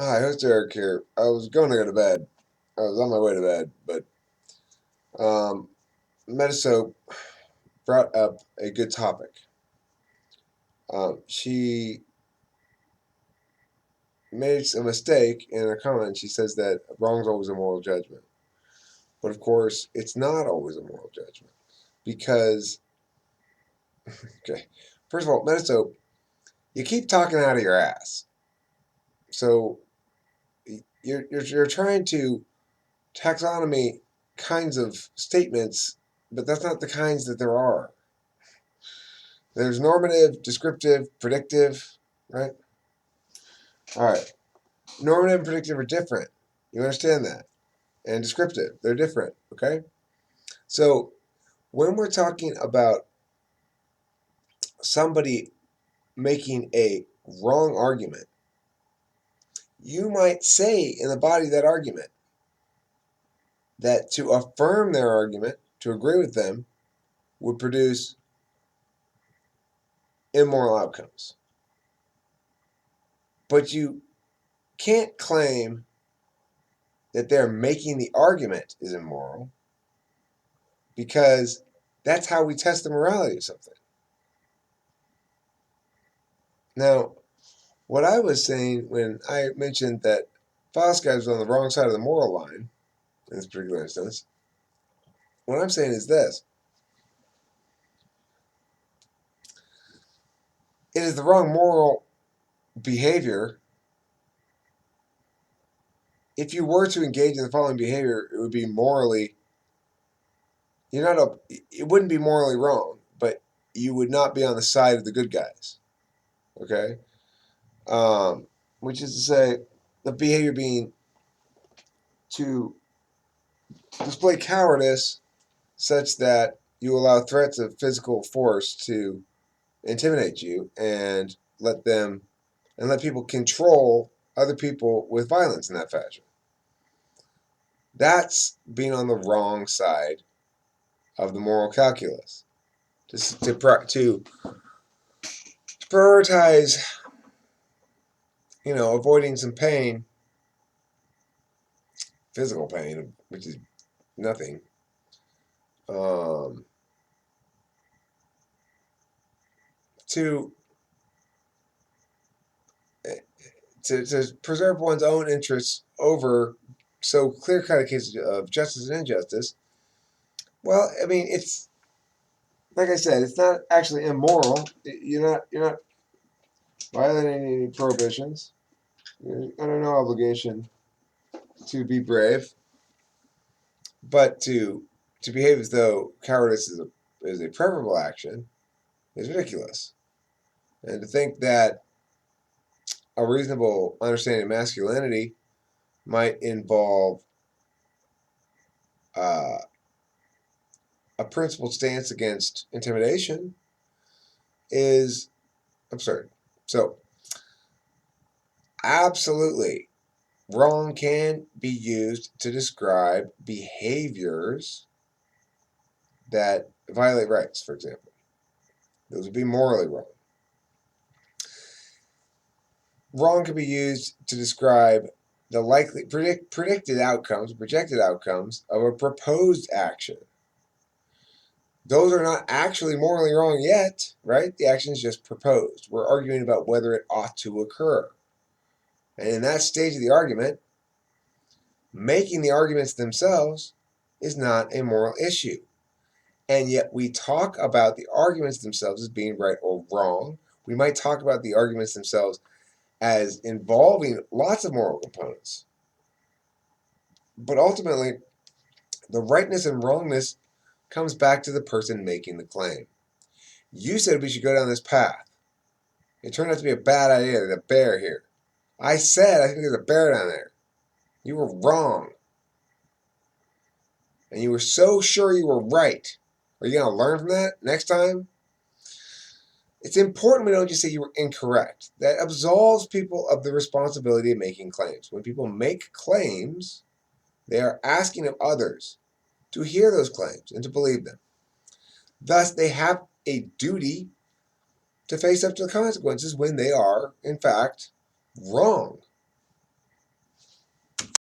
Hi, host Eric here. I was going to go to bed. I was on my way to bed, but um, Metasoap brought up a good topic. She made a mistake in her comment. She says that wrong is always a moral judgment. But of course, it's not always a moral judgment. Because, okay, first of all, Metasoap, you keep talking out of your ass. So you're trying to taxonomy kinds of statements, but that's not the kinds that there are. There's normative, descriptive, predictive, right? All right. Normative and predictive are different. You understand that? And descriptive, they're different, okay? So when we're talking about somebody making a wrong argument, you might say in the body of that argument that to affirm their argument, to agree with them, would produce immoral outcomes. But you can't claim that they're making the argument is immoral because that's how we test the morality of something. Now, what I was saying when I mentioned that Fosca was on the wrong side of the moral line in this particular instance, what I'm saying is this. It is the wrong moral behavior. If you were to engage in the following behavior, it would be morally, it wouldn't be morally wrong, but you would not be on the side of the good guys. Okay? Which is to say, the behavior being to display cowardice such that you allow threats of physical force to intimidate you and let people control other people with violence in that fashion. That's being on the wrong side of the moral calculus. To prioritize, avoiding some pain, physical pain, which is nothing, um, to to preserve one's own interests over so clear-cut cases of justice and injustice. Well, I mean, it's like I said, it's not actually immoral. You're not violating any prohibitions. You're under no obligation to be brave, but to behave as though cowardice is a preferable action is ridiculous. And to think that a reasonable understanding of masculinity might involve uh, a principled stance against intimidation is absurd. So, absolutely, wrong can be used to describe behaviors that violate rights, for example. Those would be morally wrong. Wrong can be used to describe the likely predicted outcomes, projected outcomes of a proposed action. Those are not actually morally wrong yet, right? The action is just proposed. We're arguing about whether it ought to occur. And in that stage of the argument, making the arguments themselves is not a moral issue. And yet we talk about the arguments themselves as being right or wrong. We might talk about the arguments themselves as involving lots of moral components. But ultimately, the rightness and wrongness comes back to the person making the claim. You said we should go down this path. It turned out to be a bad idea. There's a bear here. I said I think there's a bear down there. You were wrong. And you were so sure you were right. Are you going to learn from that next time? It's important we don't just say you were incorrect. That absolves people of the responsibility of making claims. When people make claims, they are asking of others to hear those claims and to believe them. Thus, they have a duty to face up to the consequences when they are, in fact, wrong.